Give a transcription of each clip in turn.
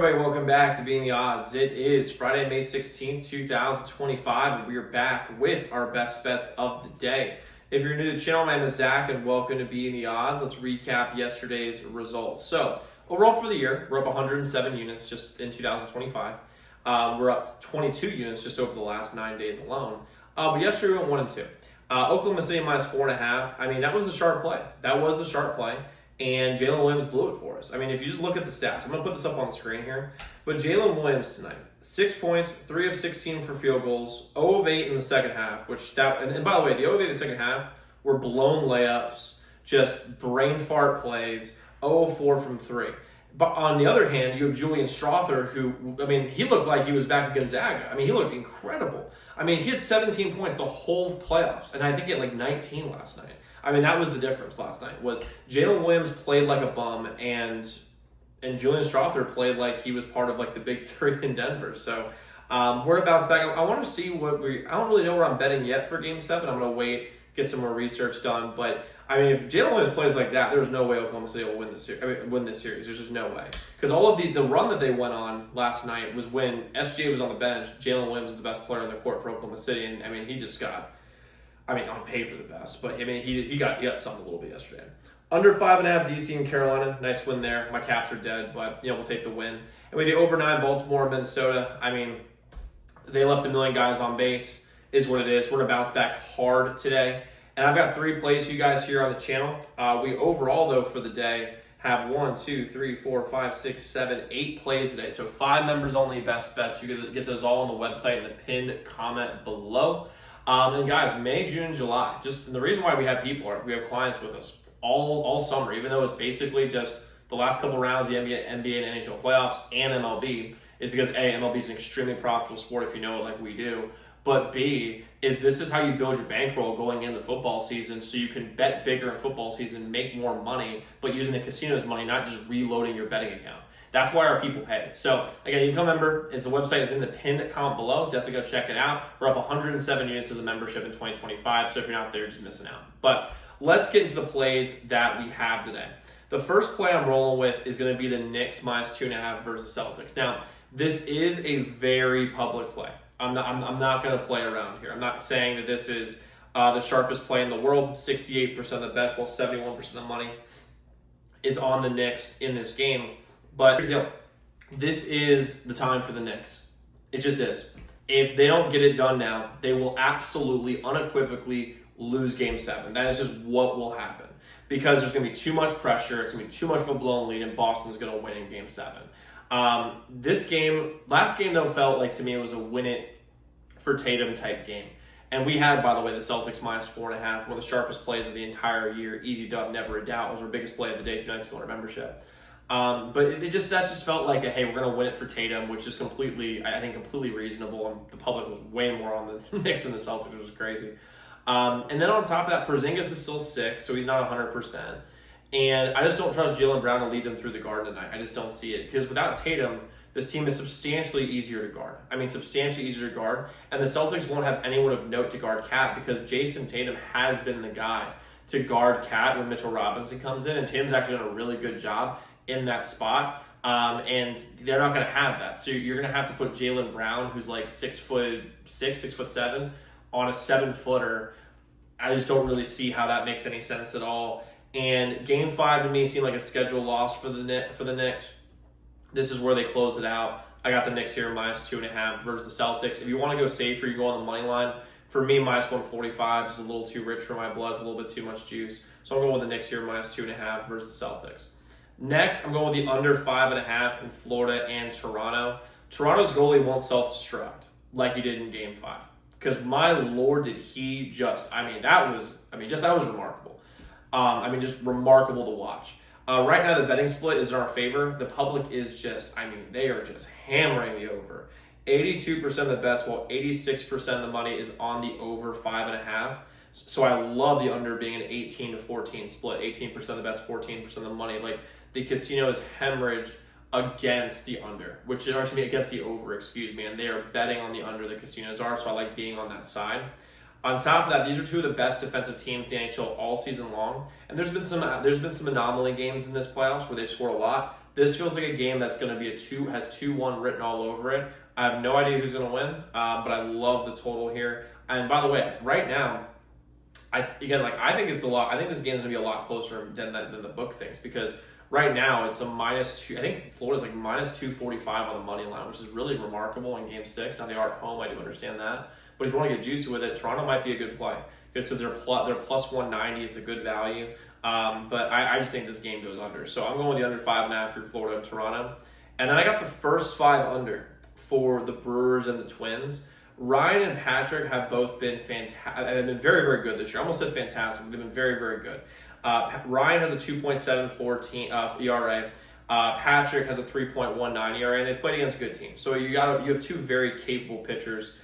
everybody? Welcome back to Being the Odds. It is Friday, May 16th, 2025, and we are back with our best bets of the day. If you're new to the channel, my name is Zach, and welcome to Being the Odds. Let's recap yesterday's results. So, overall for the year, we're up 107 units just in 2025. We're up 22 units just over the last 9 days alone. But yesterday we went 1 and 2. Oklahoma City minus 4.5. I mean, that was the sharp play. And Jalen Williams blew it for us. I mean, if you just look at the stats, I'm going to put this up on the screen here. But Jalen Williams tonight, 6 points, 3 of 16 for field goals, 0 of 8 in the second half, and by the way, the 0 of 8 in the second half were blown layups, just brain fart plays, 0 of 4 from 3. But on the other hand, you have Julian Strother, who, I mean, he looked like he was back at Gonzaga. I mean, he looked incredible. I mean, he had 17 points the whole playoffs, and I think he had like 19 last night. I mean, that was the difference last night, was Jalen Williams played like a bum, and Julian Strother played like he was part of like the big three in Denver. So we're about to back. I want to see I don't really know where I'm betting yet for Game 7. I'm going to wait, get some more research done. But, I mean, if Jalen Williams plays like that, there's no way Oklahoma City will win this series. There's just no way. Because all of the run that they went on last night was when SGA was on the bench, Jalen Williams was the best player on the court for Oklahoma City. And, I mean, he just got... I mean, on paper the best, but I mean, he got something a little bit yesterday. Under 5.5, DC and Carolina, nice win there. My Caps are dead, but we'll take the win. And with the over 9, Baltimore, Minnesota. I mean, they left a million guys on base. Is what it is. We're gonna bounce back hard today, and I've got 3 plays for you guys here on the channel. We overall though for the day have 1, 2, 3, 4, 5, 6, 7, 8 plays today. So 5 members only best bets. You can get those all on the website in the pinned comment below. And guys, May, June, July, just the reason why we have we have clients with us all summer, even though it's basically just the last couple rounds, the NBA and NHL playoffs and MLB, is because A, MLB is an extremely profitable sport if you know it like we do, but B, this is how you build your bankroll going into football season, so you can bet bigger in football season, make more money, but using the casino's money, not just reloading your betting account. That's why our people pay it. So again, you can become a member. The website is in the pinned comment below. Definitely go check it out. We're up 107 units as a membership in 2025. So if you're not there, you're just missing out. But let's get into the plays that we have today. The first play I'm rolling with is going to be the Knicks minus 2.5 versus Celtics. Now, this is a very public play. I'm not going to play around here. I'm not saying that this is the sharpest play in the world. 68% of the bets, while 71% of the money is on the Knicks in this game. But here's the deal. This is the time for the Knicks. It just is. If they don't get it done now, they will absolutely, unequivocally lose Game 7. That is just what will happen. Because there's going to be too much pressure. It's going to be too much of a blown lead, and Boston's going to win in Game 7. Last game, though, felt like to me it was a win it for Tatum type game. And we had, by the way, the Celtics minus 4.5, one of the sharpest plays of the entire year. Easy dub, never a doubt. It was our biggest play of the day 2 nights ago in our membership. But that just felt like hey, we're going to win it for Tatum, which is completely reasonable. And the public was way more on the Knicks than the Celtics, which was crazy. And then on top of that, Porzingis is still sick, so he's not 100%. And I just don't trust Jaylen Brown to lead them through the guard tonight. I just don't see it. Because without Tatum, this team is substantially easier to guard. And the Celtics won't have anyone of note to guard Cat because Jason Tatum has been the guy to guard Cat when Mitchell Robinson comes in. And Tatum's actually done a really good job in that spot, and they're not going to have that. So you're going to have to put Jaylen Brown, who's like 6'6", 6'7", on a 7-footer. I just don't really see how that makes any sense at all. And Game 5 to me seemed like a schedule loss for the Knicks. This is where they close it out. I got the Knicks here minus 2.5 versus the Celtics. If you want to go safer, you go on the money line. For me, minus 145 is a little too rich for my blood. It's a little bit too much juice. So I'm going with the Knicks here minus 2.5 versus the Celtics. Next, I'm going with the under 5.5 in Florida and Toronto. Toronto's goalie won't self-destruct like he did in Game 5. Because my Lord, did he just, that was remarkable. Just remarkable to watch. Right now, the betting split is in our favor. The public is just, they are just hammering the over. 82% of the bets, while 86% of the money is on the over 5.5. So I love the under being an 18-14 split. 18% of the bets, 14% of the money. The casino is hemorrhaged against the under, against the over, and they are betting on the under, the casinos are, so I like being on that side. On top of that, these are 2 of the best defensive teams in the NHL all season long, and there's been some anomaly games in this playoffs where they've scored a lot, This feels like a game that's going to be has 2-1 written all over it. I have no idea who's going to win, but I love the total here. And by the way, right now, I think it's a lot. I think this game's going to be a lot closer than the book thinks, because right now it's a -2. I think Florida's like -245 on the money line, which is really remarkable in Game 6. Now they are at home, I do understand that, but if you want to get juicy with it, Toronto might be a good play. So they're plus 190. It's a good value, but I just think this game goes under. So I'm going with the under 5.5 for Florida and Toronto, and then I got the first 5 under for the Brewers and the Twins. Ryan and Patrick have both been fantastic. They've been very, very good this year. I almost said fantastic. They've been very, very good. Ryan has a 2.74 ERA. Patrick has a 3.19 ERA, and they played against good teams. So you have 2 very capable pitchers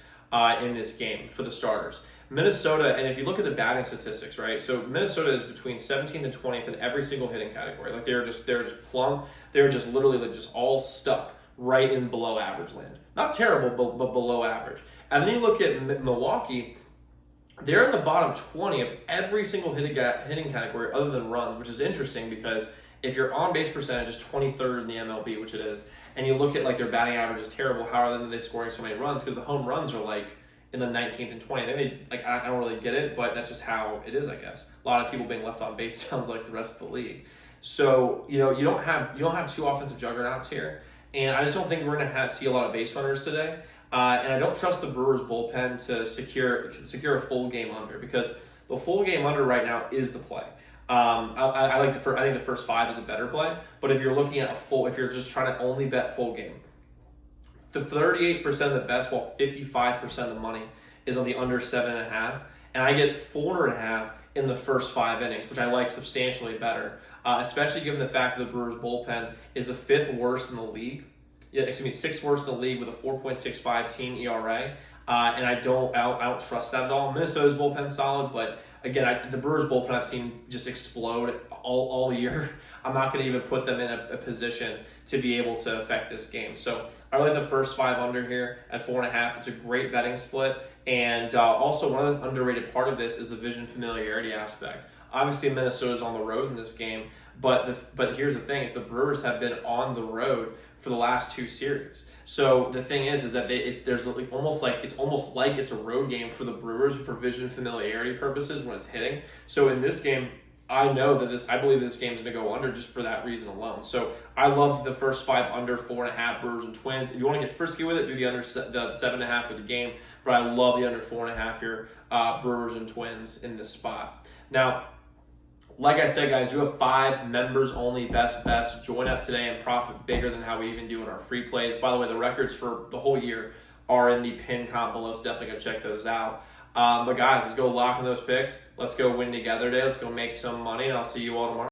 in this game for the starters. Minnesota, and if you look at the batting statistics, right? So Minnesota is between 17th and 20th in every single hitting category. Like they're just plumb. They're just literally like just all stuck right in below average land. Not terrible, but below average. And then you look at Milwaukee, they're in the bottom 20 of every single hitting category other than runs, which is interesting because if your on-base percentage is 23rd in the MLB, which it is, and you look at like their batting average is terrible, how are they scoring so many runs? Because the home runs are like in the 19th and 20th. I don't really get it, but that's just how it is, I guess. A lot of people being left on base sounds like the rest of the league. So, you don't have 2 offensive juggernauts here, and I just don't think we're going to see a lot of base runners today. And I don't trust the Brewers bullpen to secure a full game under, because the full game under right now is the play. I think the first 5 is a better play, but if you're looking at if you're just trying to only bet full game, the 38% of the bets, while 55% of the money is on the under 7.5, and I get 4.5 in the first 5 innings, which I like substantially better, especially given the fact that the Brewers bullpen is the 5th worst in the league. 6th worst in the league with a 4.65 team ERA, and I don't trust that at all. Minnesota's bullpen's solid, but again, the Brewers bullpen I've seen just explode all year. I'm not going to even put them in a position to be able to affect this game. So I like the first 5 under here at 4.5. It's a great betting split, and also one of the underrated part of this is the vision familiarity aspect. Obviously, Minnesota's on the road in this game, but here's the thing: is the Brewers have been on the road for the last 2 series. So the thing is that it's almost like it's a road game for the Brewers for vision familiarity purposes when it's hitting. So in this game, I believe this game's going to go under just for that reason alone. So I love the first 5 under 4.5 Brewers and Twins. If you want to get frisky with it, do the under the 7.5 for the game. But I love the under 4.5 here, Brewers and Twins in this spot. Now, like I said, guys, we have 5 members-only best bets. Join up today and profit bigger than how we even do in our free plays. By the way, the records for the whole year are in the pin comp below, so definitely go check those out. But guys, let's go lock in those picks. Let's go win together today. Let's go make some money, and I'll see you all tomorrow.